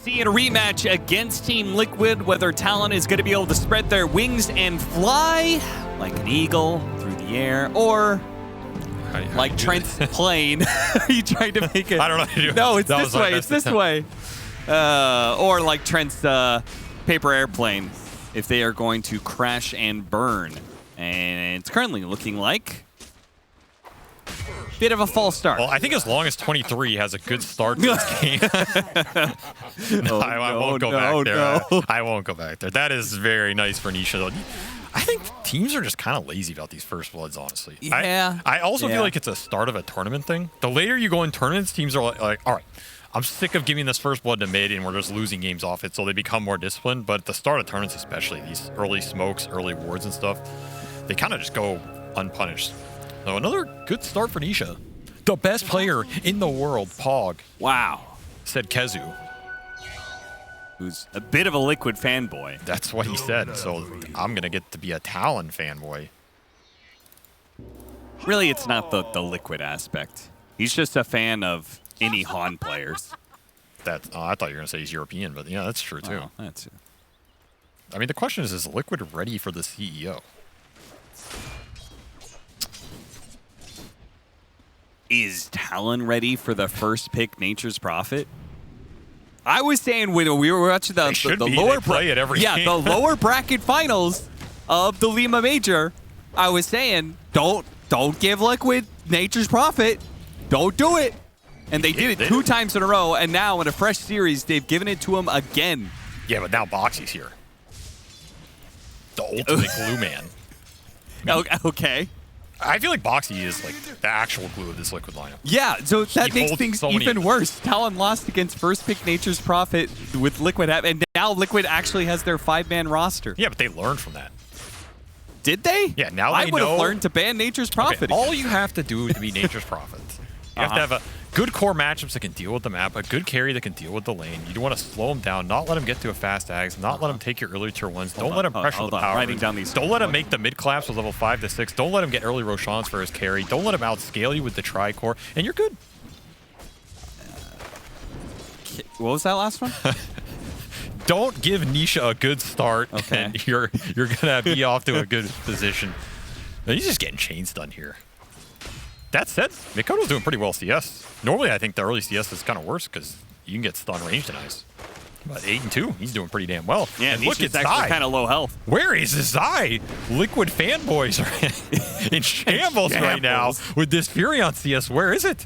see in a rematch against Team Liquid whether Talon is going to be able to spread their wings and fly like an eagle through the air, or like Trent's plane. Are you trying to make it? I don't know how to do it. No, it's this way. It's this way. Or like Trent's paper airplane, if they are going to crash and burn. And it's currently looking like bit of a false start. Well, I think as long as 23 has a good start to this game, I won't go back there. I won't go back there. That is very nice for Nisha. I think teams are just kind of lazy about these first bloods, honestly. Yeah. I also feel like it's a start of a tournament thing. The later you go in tournaments, teams are like, all right, I'm sick of giving this first blood to mid and we're just losing games off it, so they become more disciplined. But at the start of tournaments, especially these early smokes, early wards and stuff, they kind of just go unpunished. So another good start for Nisha. The best player in the world, Pog. Wow. Said Kezu. Who's a bit of a Liquid fanboy. That's what he said, so I'm going to get to be a Talon fanboy. Really, it's not the Liquid aspect. He's just a fan of any Han players. I thought you were going to say he's European, but yeah, that's true too. Oh, that's it. I mean, the question is Liquid ready for the CEO? Is Talon ready for the first pick, Nature's Prophet? I was saying when we were watching the lower bracket every game. the lower bracket finals of the Lima Major, I was saying don't give Liquid Nature's Prophet. Don't do it. And they did it two times in a row, and now in a fresh series, they've given it to him again. Yeah, but now Boxy's here. The ultimate glue man. Okay. I feel like Boxy is like the actual glue of this Liquid lineup. Yeah, so that makes things even worse. Talon lost against first pick Nature's Prophet with Liquid, and now Liquid actually has their 5-man roster. Yeah, but they learned from that. Did they? Yeah, now I they would know. have learned to ban Nature's Prophet. Okay, all you have to do to be Nature's Prophet, you have to have a good core matchups that can deal with the map, a good carry that can deal with the lane. You don't want to slow him down, not let him get to a fast ags, not let him take your early tier 1s. Don't let him pressure the power. Writing down these. Don't let him make the mid collapse with level 5 to 6. Don't let him get early Roshans for his carry. Don't let him outscale you with the tri-core, and you're good. What was that last one? Don't give Nisha a good start, and you're gonna be off to a good position. No, he's just getting chain stunned here. That said, Mikoto's doing pretty well CS. Normally, I think the early CS is kind of worse because you can get stun ranged and ice. But 8-2, he's doing pretty damn well. Yeah, and look at actually Zai. Kind of low health. Where is Zai? Liquid fanboys are in shambles right now with this Fury on CS. Where is it?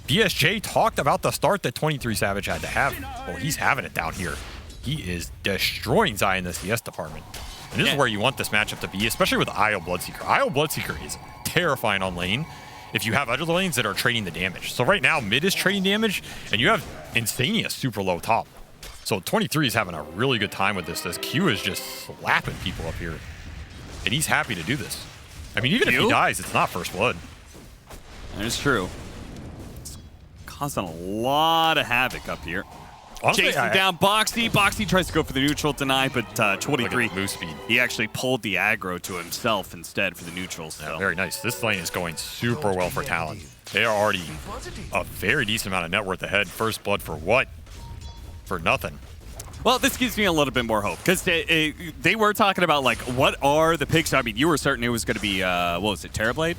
BSJ talked about the start that 23 Savage had to have. Well, he's having it down here. He is destroying Zai in the CS department. And this is where you want this matchup to be, especially with IO Bloodseeker. IO Bloodseeker is terrifying on lane if you have other lanes that are trading the damage. So right now, mid is trading damage, and you have Insania super low top. So 23 is having a really good time with this. This Q is just slapping people up here. And he's happy to do this. I mean, even if he dies, it's not first blood. That is true. It's causing a lot of havoc up here. Honestly, chasing down Boxy. Boxy tries to go for the neutral deny, but 23, move speed. He actually pulled the aggro to himself instead for the neutrals. Yeah, very nice. This lane is going super well for Talon. They are already a very decent amount of net worth ahead. First blood for what? For nothing. Well, this gives me a little bit more hope because they were talking about like what are the picks. I mean, you were certain it was going to be what was it, Terrorblade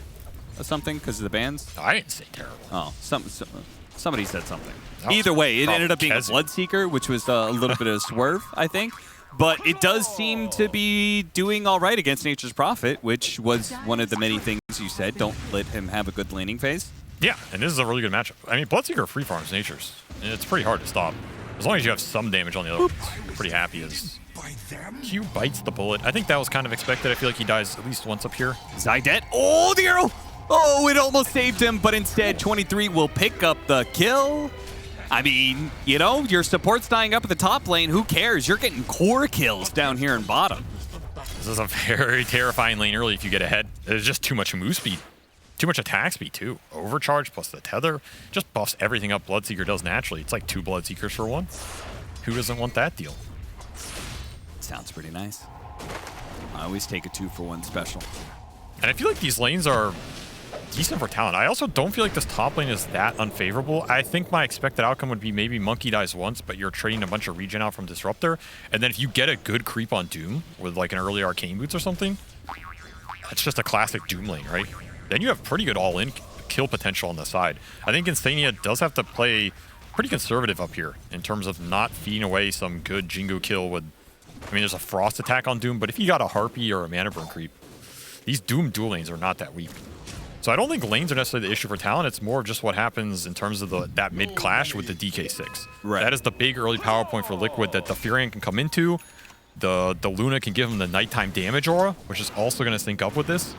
or something because of the bans? I didn't say terrible. Oh, somebody said something. Either way, it ended up being a Bloodseeker, which was a little bit of a swerve, I think. But it does seem to be doing all right against Nature's Prophet, which was one of the many things you said. Don't let him have a good laning phase. Yeah, and this is a really good matchup. I mean, Bloodseeker free farms Nature's. It's pretty hard to stop. As long as you have some damage on the other, I'm pretty happy as Q bites the bullet. I think that was kind of expected. I feel like he dies at least once up here. Zydet. Oh, the arrow! Oh, it almost saved him, but instead 23 will pick up the kill. I mean, you know, your support's dying up at the top lane. Who cares? You're getting core kills down here in bottom. This is a very terrifying lane early if you get ahead. There's just too much move speed. Too much attack speed, too. Overcharge plus the tether just buffs everything up Bloodseeker does naturally. It's like 2 Bloodseekers for 1. Who doesn't want that deal? Sounds pretty nice. I always take a 2-for-1 special. And I feel like these lanes are decent for Talon. I also don't feel like this top lane is that unfavorable. I think my expected outcome would be maybe Monkey dies once, but you're trading a bunch of regen out from Disruptor. And then if you get a good creep on Doom with like an early Arcane Boots or something, that's just a classic Doom lane, right? Then you have pretty good all-in kill potential on the side. I think Insania does have to play pretty conservative up here in terms of not feeding away some good Jingu kill with... I mean, there's a Frost attack on Doom, but if you got a Harpy or a Mana Burn creep, these Doom dual lanes are not that weak. So I don't think lanes are necessarily the issue for Talon. It's more of just what happens in terms of that mid clash with the DK6. Right. That is the big early power point for Liquid that the Furion can come into. The Luna can give him the nighttime damage aura, which is also going to sync up with this.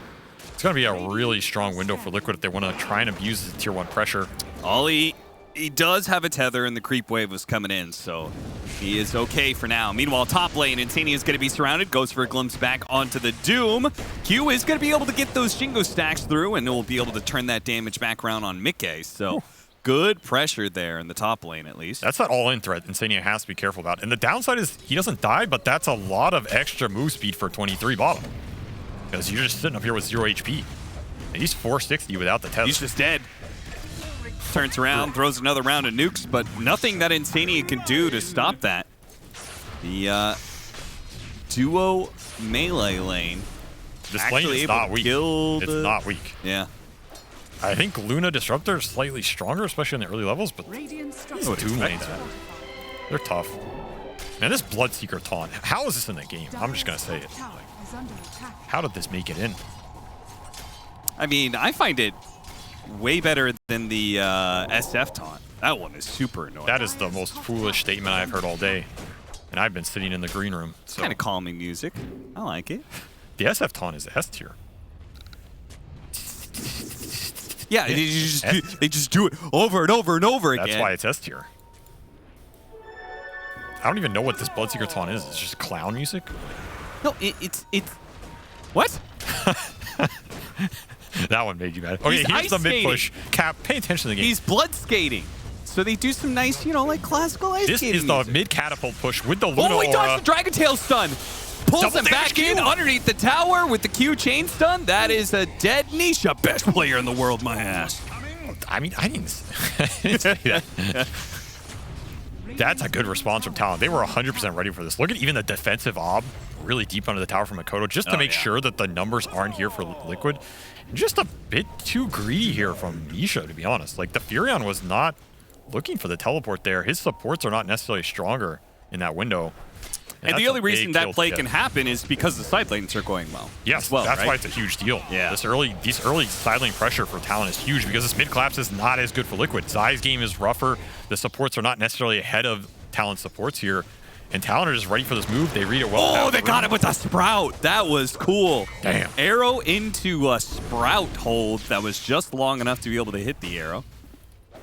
It's going to be a really strong window for Liquid if they want to try and abuse the tier 1 pressure. Ollie, he does have a tether, and the creep wave was coming in, so he is okay for now. Meanwhile, top lane, Insania is going to be surrounded, goes for a glimpse back onto the Doom. Q is going to be able to get those Jingo stacks through, and will be able to turn that damage back around on Mickey. So good pressure there in the top lane, at least. That's that all-in threat Insania has to be careful about. And the downside is he doesn't die, but that's a lot of extra move speed for 23 bottom. Because you're just sitting up here with 0 HP. He's 460 without the tether. He's just dead. Turns around, throws another round of nukes, but nothing that Insania can do to stop that. The duo melee lane. This lane is not weak. It's not weak. Yeah. I think Luna Disruptor is slightly stronger, especially in the early levels, but these two lanes, they're tough. Man, this Bloodseeker taunt, how is this in the game? I'm just going to say it. How did this make it in? I mean, I find it way better than the SF taunt. That one is super annoying. That is the most foolish statement I've heard all day. And I've been sitting in the green room. So. Kind of calming music. I like it. The SF taunt is S tier. Yeah, they just do it over and over and over again. That's why it's S tier. I don't even know what this Bloodseeker taunt is. It's just clown music? No, it's what? That one made you mad. Okay, here's the mid push. Cap, pay attention to the game. He's blood skating. So they do some nice, like classical ice skating. This is the mid catapult push with the Luna aura. He dodged the Dragon Tail stun. Pulls him back in underneath the tower with the Q chain stun. That is a dead Nisha. Best player in the world, my ass. I mean, I didn't say that. That's a good response from Talon. They were 100% ready for this. Look at even the defensive ob really deep under the tower from Makoto just to make sure that the numbers aren't here for Liquid. Just a bit too greedy here from Nisha, to be honest. Like, the Furion was not looking for the teleport there. His supports are not necessarily stronger in that window. And the only reason that play can happen is because the side lanes are going well. Yes, that's why it's a huge deal. Yeah. These early side lane pressure for Talon is huge because this mid collapse is not as good for Liquid. Zai's game is rougher. The supports are not necessarily ahead of Talon's supports here. And Talon are just ready for this move. They read it well. Oh, they got it with a Sprout. That was cool. Damn. Arrow into a Sprout hold that was just long enough to be able to hit the arrow.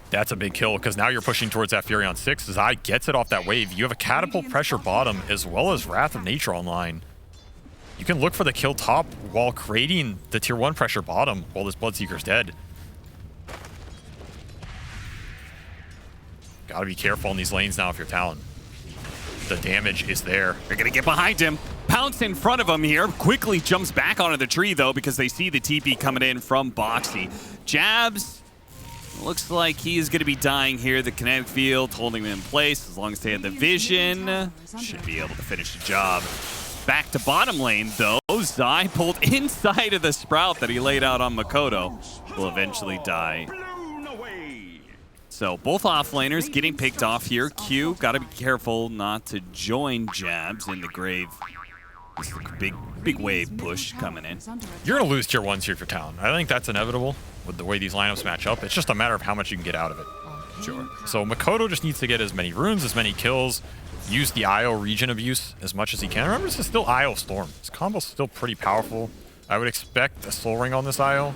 That's a big kill because now you're pushing towards that Furion 6. Zai gets it off that wave. You have a catapult pressure bottom as well as Wrath of Nature online. You can look for the kill top while creating the tier 1 pressure bottom while this Bloodseeker's dead. Gotta be careful in these lanes now if you're Talon. The damage is there. They're gonna get behind him. Pounce in front of him here. Quickly jumps back onto the tree though because they see the TP coming in from Boxy. Jabs. Looks like he is going to be dying here. The kinetic field holding him in place as long as they have the vision. Should be able to finish the job. Back to bottom lane, though. Zai pulled inside of the Sprout that he laid out on Makoto. Will eventually die. So both offlaners getting picked off here. Q, got to be careful not to join Jabs in the grave. This is a big wave push coming in. You're going to lose tier 1s here for Talon. I think that's inevitable with the way these lineups match up. It's just a matter of how much you can get out of it. Sure. So Makoto just needs to get as many runes, as many kills, use the IO regen abuse as much as he can. Remember, this is still IO Storm. This combo's still pretty powerful. I would expect a soul ring on this IO,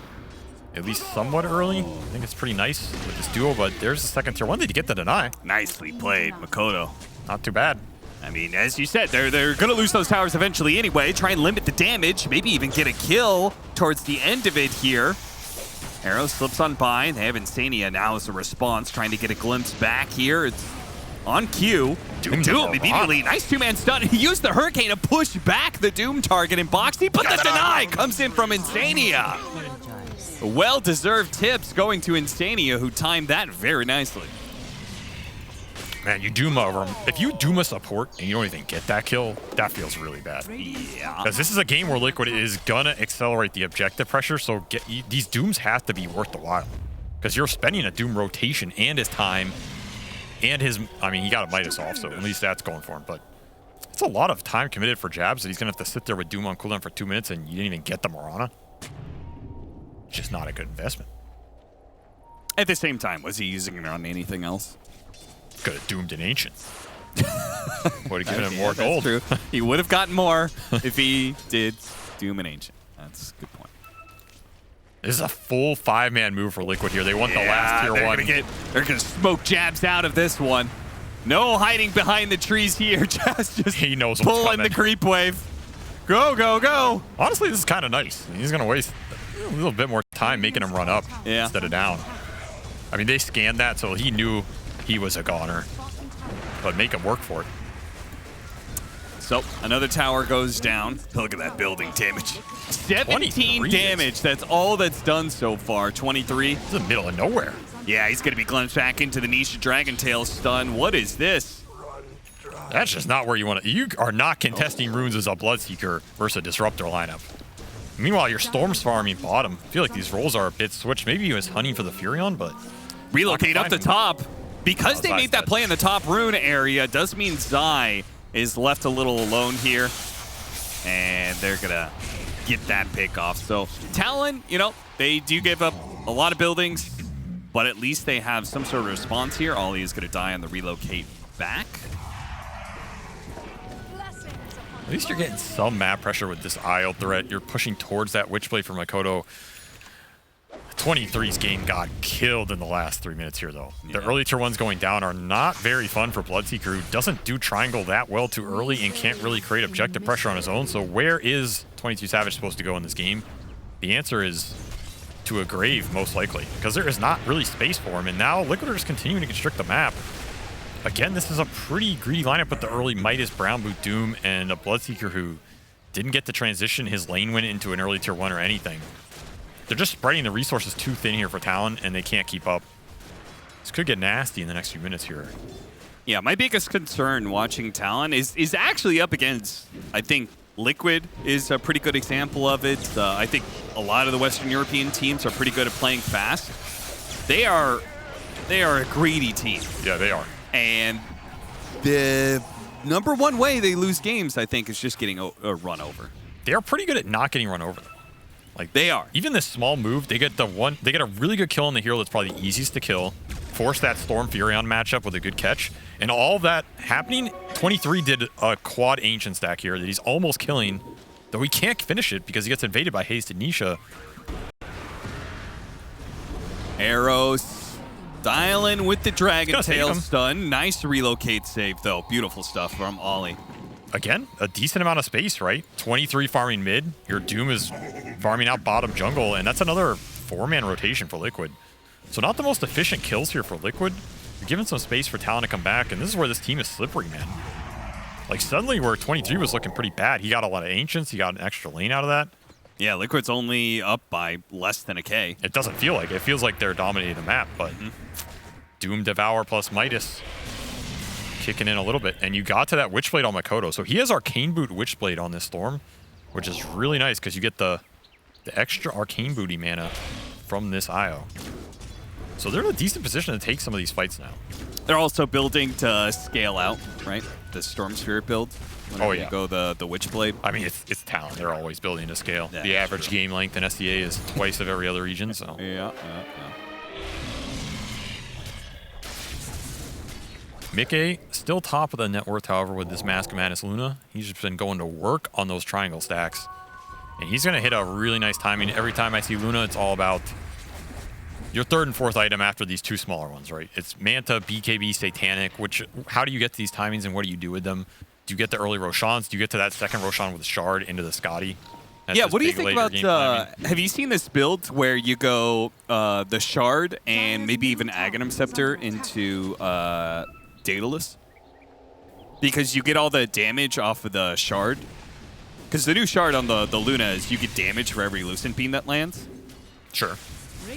at least somewhat early. I think it's pretty nice with this duo, but there's the second tier 1 to get the deny. Nicely played, Makoto. Not too bad. I mean, as you said, they're going to lose those towers eventually anyway. Try and limit the damage, maybe even get a kill towards the end of it here. Arrow slips on by. They have Insania now as a response, trying to get a glimpse back here. It's on Q. Doom immediately. Nice two-man stun. He used the Hurricane to push back the Doom target in Boxy, but the deny comes in from Insania. Well-deserved tips going to Insania, who timed that very nicely. Man, you Doom over him. If you Doom a support and you don't even get that kill, that feels really bad. Yeah. Because this is a game where Liquid is going to accelerate the objective pressure, so these Dooms have to be worth the while. Because you're spending a Doom rotation and his time and his... I mean, he got a Midas off, so at least that's going for him. But it's a lot of time committed for jabs that he's going to have to sit there with Doom on cooldown for 2 minutes and you didn't even get the Morana. It's just not a good investment. At the same time, was he using it on anything else? Could have Doomed an Ancient. Would have given him more gold. That's true. He would have gotten more if he did Doom an Ancient. That's a good point. This is a full 5-man move for Liquid here. They want the last tier 1. They're going to smoke jabs out of this one. No hiding behind the trees here. Just he knows pulling the creep wave. Go, go, go. Honestly, this is kind of nice. He's going to waste a little bit more time making him run up instead of down. I mean, they scanned that, so he knew he was a goner, but make him work for it. So another tower goes down. Look at that building damage. 17 damage. That's all that's done so far. 23. It's in the middle of nowhere. Yeah, he's going to be glimpsed back into the Nisha Dragon Tail stun. What is this? That's just not where you want to... You are not contesting runes as a Bloodseeker versus a Disruptor lineup. Meanwhile, your Storm's farming bottom. I feel like these roles are a bit switched. Maybe he was hunting for the Furion, but... Relocate up the top. Because they made that play in the top rune area, does mean Zai is left a little alone here. And they're going to get that pick off. So Talon, you know, they do give up a lot of buildings, but at least they have some sort of response here. Ollie is going to die on the relocate back. At least you're getting some map pressure with this Isle threat. You're pushing towards that Witchblade for Makoto. 23's game got killed in the last 3 minutes here, though. Yeah. The early tier 1s going down are not very fun for Bloodseeker, who doesn't do triangle that well too early and can't really create objective pressure on his own. So where is 22 Savage supposed to go in this game? The answer is to a grave, most likely, because there is not really space for him. And now Liquid are just continuing to constrict the map. Again, this is a pretty greedy lineup with the early Midas, Brown Boot, Doom, and a Bloodseeker who didn't get to transition his lane win into an early tier 1 or anything. They're just spreading the resources too thin here for Talon, and they can't keep up. This could get nasty in the next few minutes here. Yeah, my biggest concern watching Talon is actually up against, I think, Liquid is a pretty good example of it. I think a lot of the Western European teams are pretty good at playing fast. They are a greedy team. Yeah, they are. And the number one way they lose games, I think, is just getting run over. They are pretty good at not getting run over. Like they are. Even this small move, they get a really good kill on the hero that's probably the easiest to kill. Force that Storm Furion matchup with a good catch. And all that happening, 23 did a quad Ancient stack here that he's almost killing, though he can't finish it because he gets invaded by Hasted Nisha. Arrows. Dialing with the Dragon Tail stun. Nice relocate save, though. Beautiful stuff from Ollie. Again, a decent amount of space, right? 23 farming mid. Your Doom is farming out bottom jungle, and that's another 4-man rotation for Liquid. So not the most efficient kills here for Liquid. You're giving some space for Talon to come back, and this is where this team is slippery, man. Like, suddenly where 23 was looking pretty bad, he got a lot of Ancients, he got an extra lane out of that. Yeah, Liquid's only up by less than a K. It doesn't feel like it. It feels like they're dominating the map, but Doom Devour plus Midas kicking in a little bit. And you got to that Witchblade on Makoto. So he has Arcane Boot Witchblade on this Storm, which is really nice because you get the extra Arcane Booty mana from this IO. So they're in a decent position to take some of these fights now. They're also building to scale out, right? The Storm Spirit build. Oh, yeah. You go the Witchblade. I mean, it's Talon. They're always building to scale. Yeah, the average game length in SDA is twice of every other region, so. Yeah. Mickey still top of the net worth, however, with this Mask of Madness Luna. He's just been going to work on those triangle stacks. And he's going to hit a really nice timing. Every time I see Luna, it's all about your third and fourth item after these two smaller ones, right? It's Manta, BKB, Satanic, which, how do you get to these timings and what do you do with them? Do you get the early Roshans? Do you get to that second Roshan with Shard into the Scotty? Yeah, what do you think about, have you seen this build where you go the Shard and maybe even Aghanim Scepter into Daedalus? Because you get all the damage off of the Shard. Because the new Shard on the Luna is you get damage for every Lucent Beam that lands. Sure.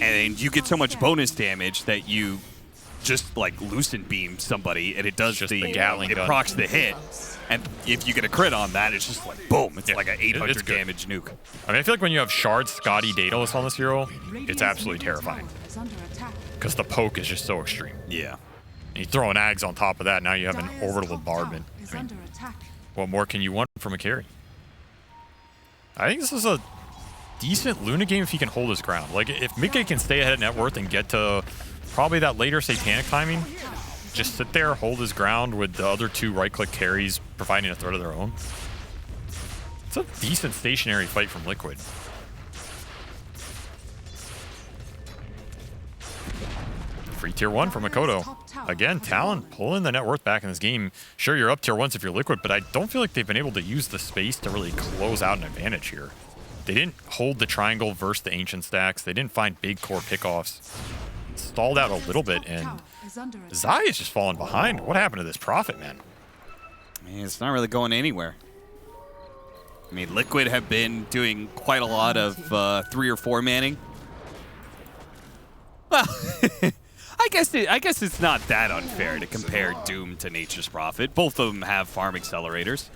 And you get so much bonus damage that you just like lucent beam somebody, and it does just the Gatling it gun. procs the hit. And if you get a crit on that, it's just like boom. It's like an 800 damage nuke. I mean, I feel like when you have Shard, Scotty, Daedalus on this hero, it's absolutely terrifying. Because the poke is just so extreme. Yeah. And you throw an Ags on top of that, now you have an orbital bombardment. I mean, what more can you want from a carry? I think this is a decent Luna game if he can hold his ground. Like, if Mickey can stay ahead of net worth and get to probably that later Satanic timing, just sit there, hold his ground with the other 2 right-click carries providing a threat of their own. It's a decent stationary fight from Liquid. Free tier 1 from Makoto. Again, Talon pulling the net worth back in this game. Sure, you're up tier 1s if you're Liquid, but I don't feel like they've been able to use the space to really close out an advantage here. They didn't hold the triangle versus the ancient stacks. They didn't find big core pickoffs. Stalled out a little bit, and Zai is just falling behind. What happened to this Prophet, man? Man, it's not really going anywhere. I mean, Liquid have been doing quite a lot of 3 or 4 manning. Well, I guess it's not that unfair to compare Doom to Nature's Prophet. Both of them have farm accelerators.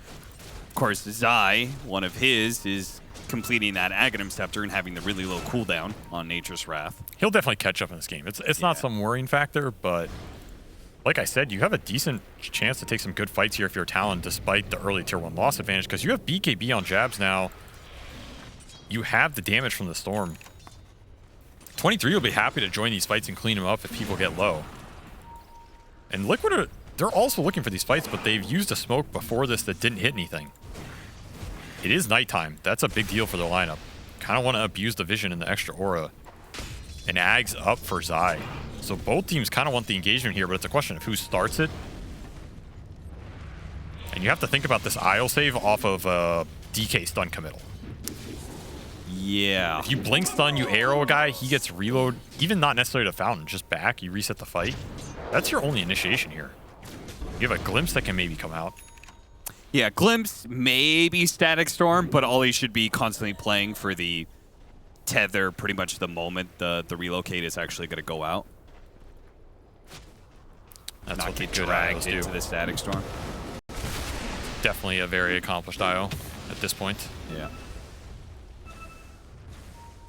Of course, Zai, one of his, is completing that Aghanim Scepter and having the really low cooldown on Nature's Wrath. He'll definitely catch up in this game. It's not some worrying factor, but like I said, you have a decent chance to take some good fights here if you're Talon, despite the early tier 1 loss advantage, because you have BKB on jabs now. You have the damage from the Storm. 23 will be happy to join these fights and clean them up if people get low. And Liquid, they're also looking for these fights, but they've used a smoke before this that didn't hit anything. It is nighttime. That's a big deal for their lineup. Kind of want to abuse the vision and the extra aura. And Ag's up for Zai. So both teams kind of want the engagement here, but it's a question of who starts it. And you have to think about this IO save off of DK stun committal. Yeah. If you blink stun, you arrow a guy, he gets reload, even not necessarily to fountain, just back, you reset the fight. That's your only initiation here. You have a glimpse that can maybe come out. Yeah, Glimpse, maybe Static Storm, but Ollie should be constantly playing for the tether pretty much the moment the relocate is actually going to go out. That's not what get the good dragged IOs do. into the Static Storm. Definitely a very accomplished IO at this point. Yeah.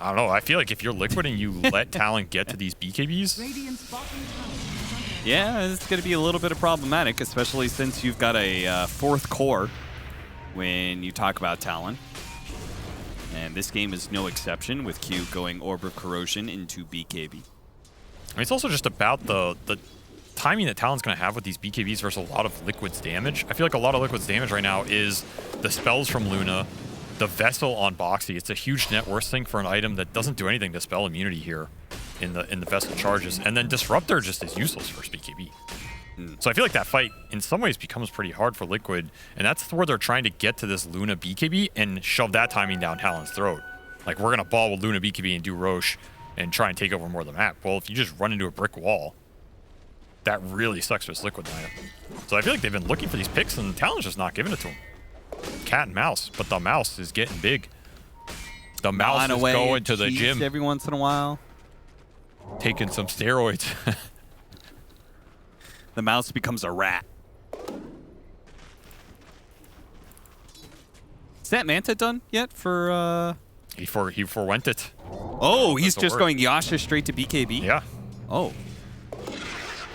I don't know. I feel like if you're Liquid and you let Talon get to these BKBs, yeah, it's going to be a little bit of problematic, especially since you've got a 4th core when you talk about Talon. And this game is no exception with Q going Orb of Corrosion into BKB. I mean, it's also just about the timing that Talon's going to have with these BKBs versus a lot of Liquid's damage. I feel like a lot of Liquid's damage right now is the spells from Luna, the Vessel on Boxy. It's a huge net worth thing for an item that doesn't do anything to spell immunity here in the Vessel charges. And then Disruptor just is useless for BKB. So I feel like that fight in some ways becomes pretty hard for Liquid, and that's where they're trying to get to this Luna BKB and shove that timing down Talon's throat. Like, we're going to ball with Luna BKB and do Roche and try and take over more of the map. Well, if you just run into a brick wall, that really sucks for this Liquid lineup. So I feel like they've been looking for these picks, and Talon's just not giving it to them. Cat and mouse, but the mouse is getting big. The mouse is going to the gym every once in a while, taking some steroids. The mouse becomes a rat. Is that Manta done yet for... He forewent it. Oh, he's just going Yasha straight to BKB? Yeah. Oh.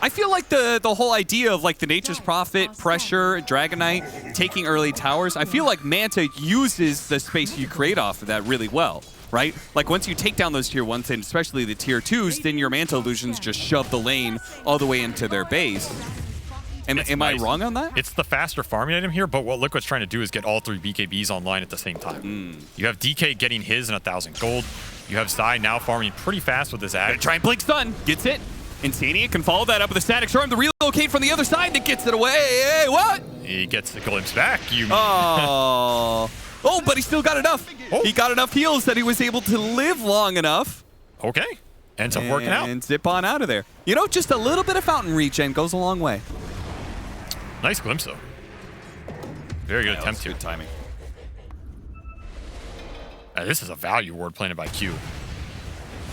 I feel like the whole idea of like the Nature's Prophet, Pressure, Dragonite, taking early towers, I feel like Manta uses the space you create off of that really well, right? Like once you take down those tier 1s and especially the tier 2s, then your Manta illusions just shove the lane all the way into their base. Am I wrong on that? It's the faster farming item here, but what Liquid's trying to do is get all 3 BKBs online at the same time. You have DK getting his in 1,000 gold. You have Zai now farming pretty fast with his ag. Try and blink stun. Gets it. Insania can follow that up with a Static Storm. The relocate from the other side that gets it away. Hey, what? He gets the glimpse back. Oh. Oh, but he still got enough. Oh. He got enough heals that he was able to live long enough. Okay. Ends up working out. And zip on out of there. You know, just a little bit of fountain regen goes a long way. Nice glimpse, though. Very good attempt here. Good timing. This is a value ward planted by Q.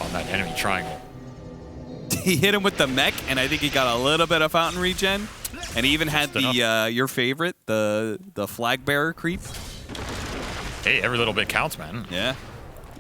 on that enemy triangle. He hit him with the mech, and I think he got a little bit of fountain regen. And he even had the your favorite, the flag bearer creep. Hey, every little bit counts, man. Yeah.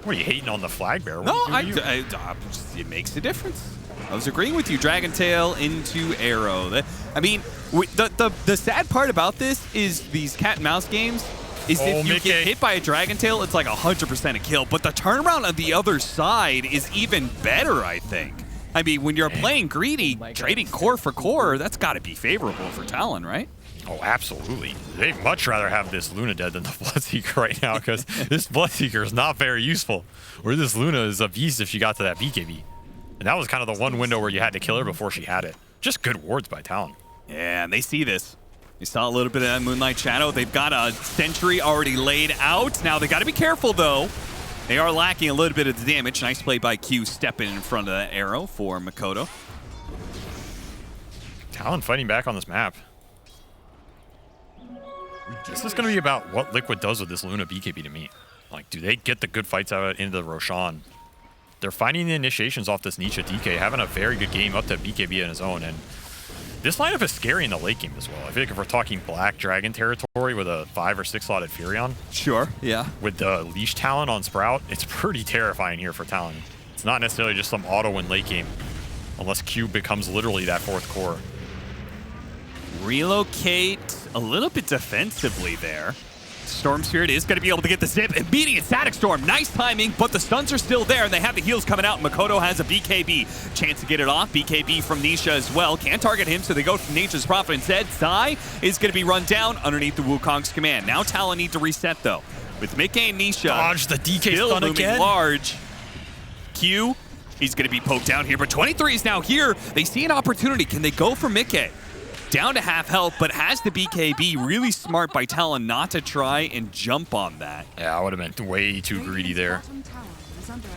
What are you hating on the flag bearer? No, it makes a difference. I was agreeing with you. Dragon Tail into Arrow. I mean, the sad part about this is these cat and mouse games is if you get hit by a Dragon Tail, it's like 100% a kill. But the turnaround on the other side is even better, I think. I mean, when you're playing greedy, trading core for core, that's got to be favorable for Talon, right? Oh, absolutely. They'd much rather have this Luna dead than the Bloodseeker right now, because this Bloodseeker is not very useful. Where this Luna is a beast if she got to that BKB. And that was kind of the one window where you had to kill her before she had it. Just good wards by Talon. Yeah, and they see this. They saw a little bit of that Moonlight Shadow. They've got a sentry already laid out. Now they got to be careful, though. They are lacking a little bit of the damage. Nice play by Q stepping in front of that arrow for Makoto. Talon fighting back on this map. This is going to be about what Liquid does with this Luna BKB to me. Like, do they get the good fights out into the Roshan? They're finding the initiations off this Nisha DK, having a very good game up to BKB on his own. And this lineup is scary in the late game as well. I feel like if we're talking Black Dragon territory with a 5 or 6 slotted Furion. Sure, yeah. With the Leash Talon on Sprout, it's pretty terrifying here for Talon. It's not necessarily just some auto win late game, unless Q becomes literally that 4th core. Relocate a little bit defensively there. Storm Spirit is going to be able to get the zip. Immediate Static Storm. Nice timing, but the stuns are still there, and they have the heals coming out. Makoto has a BKB. Chance to get it off. BKB from Nisha as well. Can't target him, so they go to Nature's Prophet instead. Zai is going to be run down underneath the Wukong's command. Now Talon need to reset, though. With Mickey and Nisha dodge the DK still stun looming again. Large. Q, he's going to be poked down here, but 23 is now here. They see an opportunity. Can they go for Mickey? Down to half health, but has the BKB. Really smart by Talon not to try and jump on that. Yeah, I would have been way too greedy there.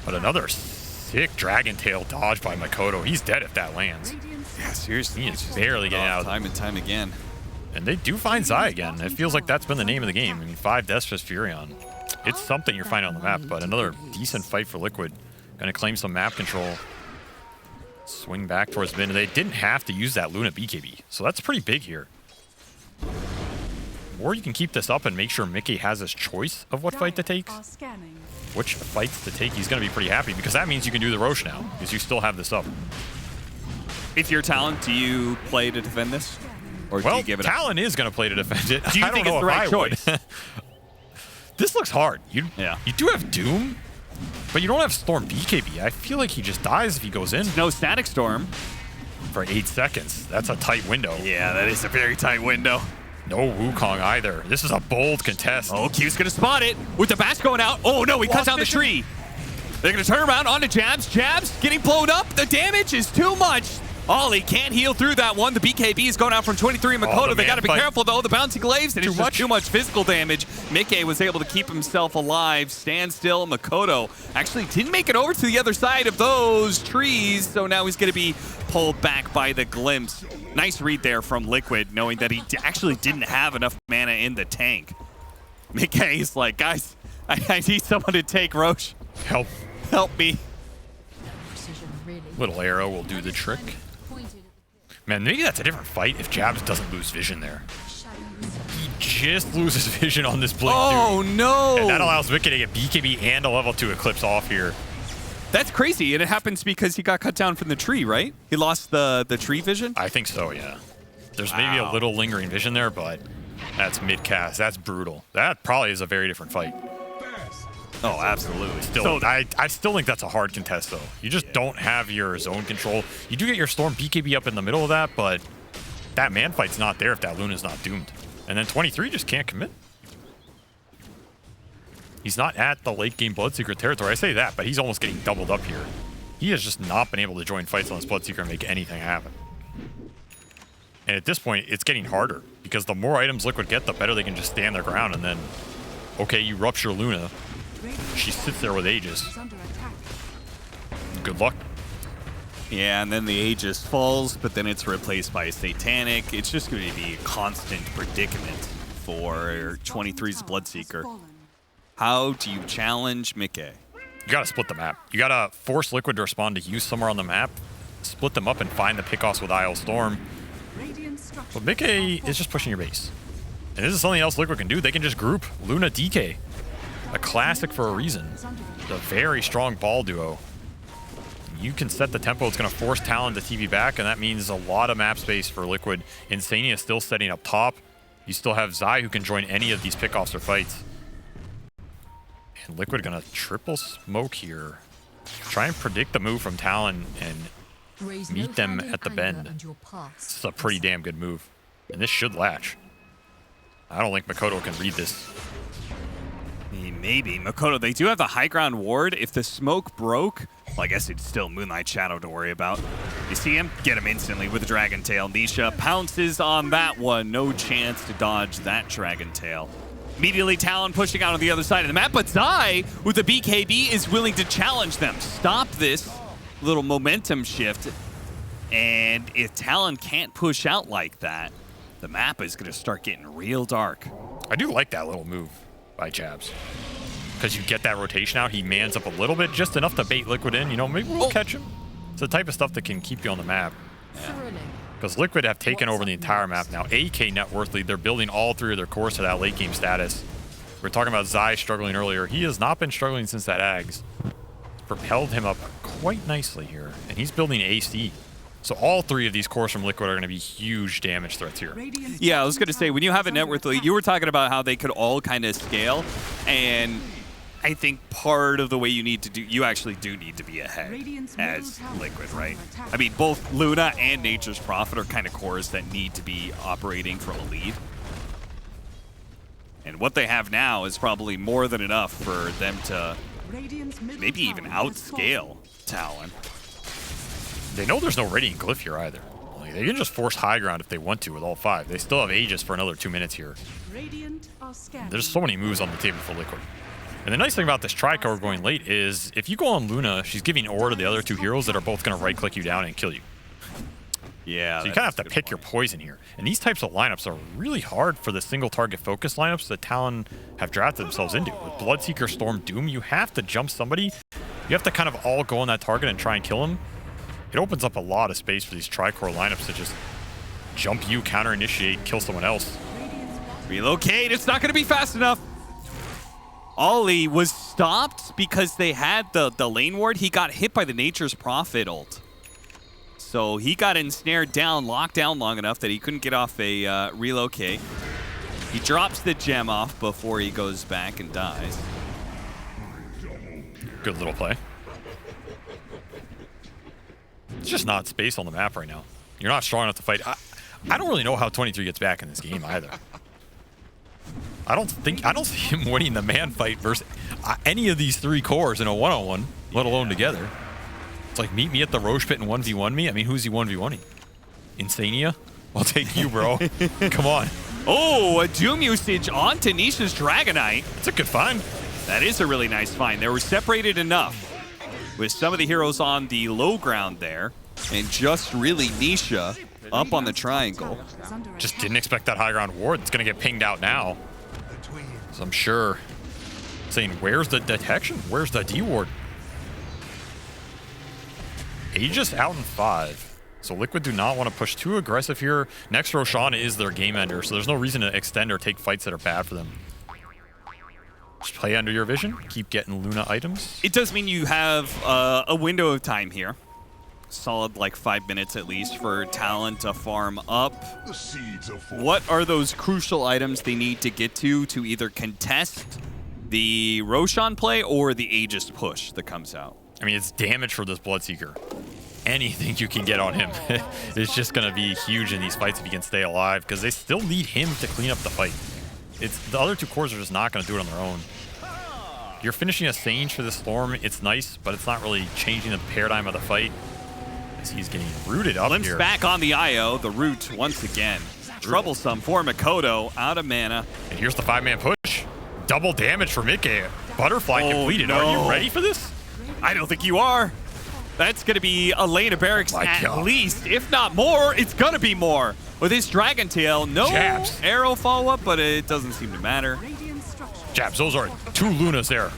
But another sick Dragon Tail dodge by Makoto. He's dead if that lands. Yeah, seriously. He is barely getting out. Time and time again. And they do find Zai again. It feels like that's been the name of the game. I mean, 5 deaths for Furion. It's something you're finding on the map, but another decent fight for Liquid. Gonna claim some map control. Swing back towards mid, and they didn't have to use that Luna BKB, so that's pretty big here. Or you can keep this up and make sure Mickey has his choice of what fight to take. Which fights to take, he's going to be pretty happy, because that means you can do the Roche now, because you still have this up. If you're Talon, do you play to defend this? Or do you give it Talon is going to play to defend it. Do you think it's the right choice? This looks hard. You do have Doom, but you don't have Storm BKB. I feel like he just dies if he goes in. No Static Storm. For 8 seconds. That's a tight window. Yeah, that is a very tight window. No Wukong either. This is a bold contest. Oh, Q's going to spot it with the bash going out. Oh, no, he cuts down the tree. They're going to turn around onto Jabs. Jabs getting blown up. The damage is too much. Ollie can't heal through that one. The BKB is going out from 23 Makoto. They got to be careful, though. The bouncing glaives, and it's just too much physical damage. Mickey was able to keep himself alive. Stand still. Makoto actually didn't make it over to the other side of those trees, so now he's going to be pulled back by the glimpse. Nice read there from Liquid, knowing that he actually didn't have enough mana in the tank. Mickey's like, guys, I need someone to take Roche. Help me. Little arrow will do the trick. Man, maybe that's a different fight if Jabs doesn't lose vision there. He just loses vision on this blink. Oh, dude. No. And that allows Mickey to get BKB and a level 2 Eclipse off here. That's crazy, and it happens because he got cut down from the tree, right? He lost the tree vision? I think so, yeah. There's maybe a little lingering vision there, but that's mid-cast. That's brutal. That probably is a very different fight. Oh, absolutely. Still, I still think that's a hard contest, though. You just don't have your zone control. You do get your Storm BKB up in the middle of that, but that man fight's not there if that Luna's not doomed. And then 23 just can't commit. He's not at the late game Bloodseeker territory. I say that, but he's almost getting doubled up here. He has just not been able to join fights on this Bloodseeker and make anything happen. And at this point, it's getting harder, because the more items Liquid get, the better they can just stand their ground, and then, okay, you rupture Luna. She sits there with Aegis. Good luck. Yeah, and then the Aegis falls, but then it's replaced by a Satanic. It's just going to be a constant predicament for 23's Bloodseeker. How do you challenge Mickey? You got to split the map. You got to force Liquid to respond to you somewhere on the map, split them up, and find the pickoffs with Isle Storm. But Mickey is just pushing your base. And this is something else Liquid can do. They can just group Luna DK. A classic for a reason. It's a very strong ball duo. You can set the tempo. It's going to force Talon to TV back, and that means a lot of map space for Liquid. Insania is still setting up top. You still have Zai who can join any of these pickoffs or fights. And Liquid going to triple smoke here. Try and predict the move from Talon and meet them at the bend. This is a pretty damn good move. And this should latch. I don't think Makoto can read this. Maybe. Makoto, they do have the high ground ward. If the smoke broke, well, I guess it's still Moonlight Shadow to worry about. You see him? Get him instantly with the Dragon Tail. Nisha pounces on that one. No chance to dodge that Dragon Tail. Immediately, Talon pushing out on the other side of the map, but Zai, with the BKB, is willing to challenge them. Stop this little momentum shift. And if Talon can't push out like that, the map is going to start getting real dark. I do like that little move by Jabs. Because you get that rotation out, he mans up a little bit, just enough to bait Liquid in. You know, maybe we'll catch him. It's the type of stuff that can keep you on the map. Because Liquid have taken over the entire map now. 8K net worth lead. They're building all three of their cores to that late game status. We were talking about Zai struggling earlier. He has not been struggling since that Ags. It's propelled him up quite nicely here. And he's building AC. So all three of these cores from Liquid are going to be huge damage threats here. Yeah, I was going to say, when you have a net worth lead, you were talking about how they could all kind of scale. And I think part of the way you need to do, you actually do need to be ahead as Liquid, right? I mean, both Luna and Nature's Prophet are kind of cores that need to be operating from a lead. And what they have now is probably more than enough for them to maybe even outscale Talon. They know there's no Radiant Glyph here either. Like, they can just force high ground if they want to with all 5. They still have Aegis for another 2 minutes here. There's so many moves on the table for Liquid. And the nice thing about this tri-core going late is if you go on Luna, she's giving aura to the other 2 heroes that are both going to right-click you down and kill you. Yeah. So you kind of have to pick your poison here. And these types of lineups are really hard for the single target focus lineups that Talon have drafted themselves into. With Bloodseeker, Storm, Doom, you have to jump somebody. You have to kind of all go on that target and try and kill him. It opens up a lot of space for these tri-core lineups to just jump you, counter-initiate, kill someone else. Relocate. It's not going to be fast enough. Ollie was stopped because they had the lane ward. He got hit by the Nature's Prophet ult. So he got ensnared down, locked down long enough that he couldn't get off a relocate. He drops the gem off before he goes back and dies. Good little play. It's just not space on the map right now. You're not strong enough to fight. I don't really know how 23 gets back in this game either. I don't see him winning the man fight versus any of these 3 cores in a one-on-one, let alone together. It's like, meet me at the Roche Pit and 1v1 me. I mean, who's he 1v1ing? Insania? I'll take you, bro. Come on. Oh, a Doom usage on Tanisha's Dragonite. It's a good find. That is a really nice find. They were separated enough with some of the heroes on the low ground there, and just really Nisha up on the triangle. Just didn't expect that high ground ward. It's going to get pinged out now. So I'm sure saying, where's the detection? Where's the D ward? Aegis out in 5. So Liquid do not want to push too aggressive here. Next Roshan is their game ender, so there's no reason to extend or take fights that are bad for them. Just play under your vision. Keep getting Luna items. It does mean you have a window of time here. Solid like 5 minutes at least for Talon to farm up. What are those crucial items they need to get to either contest the Roshan play or the Aegis push that comes out? I mean, it's damage for this Bloodseeker. Anything you can get on him is just going to be huge in these fights if he can stay alive, because they still need him to clean up the fight. The other 2 cores are just not going to do it on their own. You're finishing a Sage for this Storm. It's nice, but it's not really changing the paradigm of the fight. As he's getting rooted up Limps here. Back on the IO. The root once again. Troublesome for Makoto. Out of mana. And here's the 5-man push. Double damage for Mickey. Butterfly completed. No. Are you ready for this? I don't think you are. That's going to be a lane of barracks least. If not more, it's going to be more. With his Dragon Tail, no Jabs. arrow follow-up, but it doesn't seem to matter. Jabs, those are 2 Lunas there.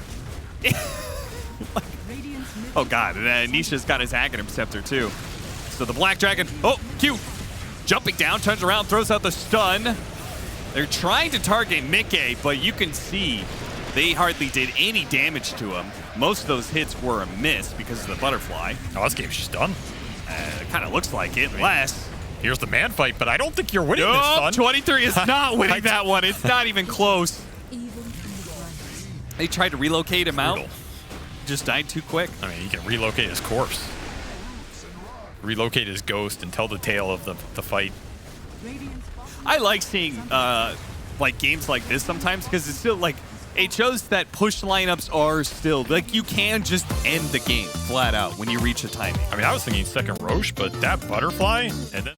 Oh god, and Nisha's got his Agate Interceptor too. So the Black Dragon, oh, Q, jumping down, turns around, throws out the stun. They're trying to target Mickey, but you can see they hardly did any damage to him. Most of those hits were a miss because of the butterfly. Oh, this game's just done. It kind of looks like it, unless... Here's the man fight, but I don't think you're winning this, son. 23 is not winning that one. It's not even close. They tried to relocate him out. Just died too quick. I mean, he can relocate his corpse. Relocate his ghost and tell the tale of the fight. I like seeing like games like this sometimes because it's still like it shows that push lineups are still like you can just end the game flat out when you reach a timing. I mean, I was thinking second Roche, but that butterfly and then